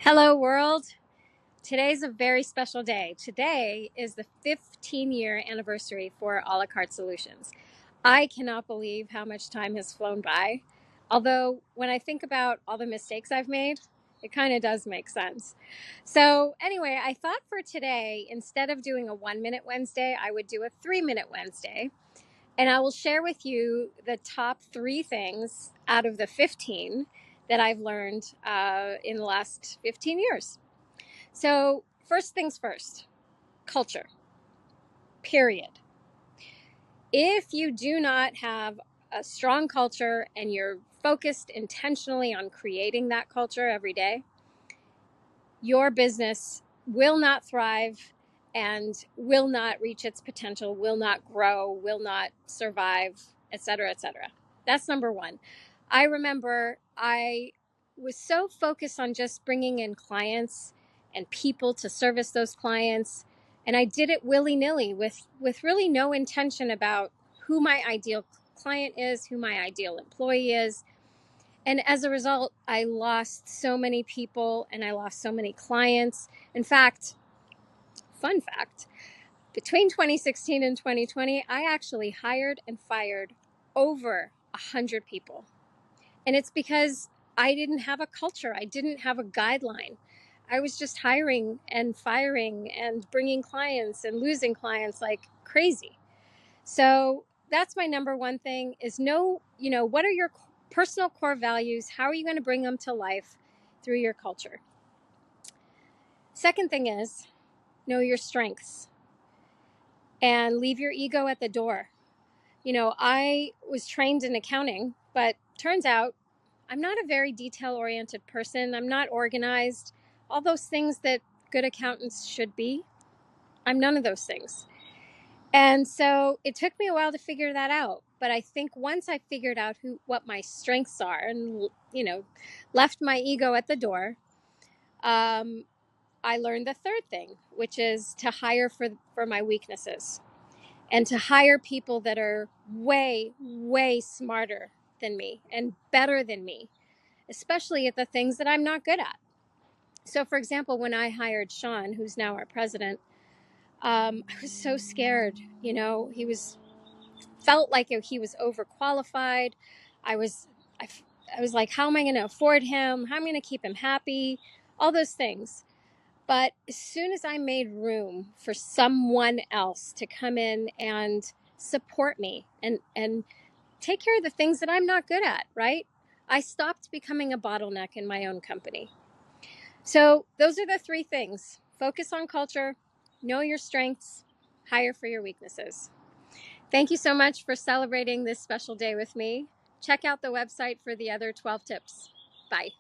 Hello, world. Today's a very special day. Today is the 15-year anniversary for a la carte solutions. I cannot believe how much time has flown by. Although, when I think about all the mistakes I've made, it kind of does make sense. So, anyway, I thought for today, instead of doing a 1 minute Wednesday, I would do a 3 minute Wednesday. And I will share with you the top three things out of the 15 that I've learned in the last 15 years. So, first things first, culture, period. If you do not have a strong culture and you're focused intentionally on creating that culture every day, your business will not thrive and will not reach its potential, will not grow, will not survive, etc., etc. That's number one. I remember I was so focused on just bringing in clients and people to service those clients, and I did it willy-nilly with really no intention about who my ideal client is, who my ideal employee is. And as a result, I lost so many people and I lost so many clients. In fact, fun fact, between 2016 and 2020, I actually hired and fired over 100 people. And it's because I didn't have a culture. I didn't have a guideline. I was just hiring and firing and bringing clients and losing clients like crazy. So that's my number one thing is what are your personal core values? How are you going to bring them to life through your culture? Second thing is know your strengths and leave your ego at the door. I was trained in accounting, but turns out I'm not a very detail-oriented person. I'm not organized. All those things that good accountants should be. I'm none of those things. And so it took me a while to figure that out. But I think once I figured out what my strengths are and, left my ego at the door, I learned the third thing, which is to hire for my weaknesses and to hire people that are way, way smarter than me and better than me, especially at the things that I'm not good at. So, for example, when I hired Sean, who's now our president, I was so scared. Felt like he was overqualified. I was, I was like, how am I going to afford him? How am I going to keep him happy? All those things. But as soon as I made room for someone else to come in and support me and take care of the things that I'm not good at, right? I stopped becoming a bottleneck in my own company. So those are the three things. Focus on culture, know your strengths, hire for your weaknesses. Thank you so much for celebrating this special day with me. Check out the website for the other 12 tips. Bye.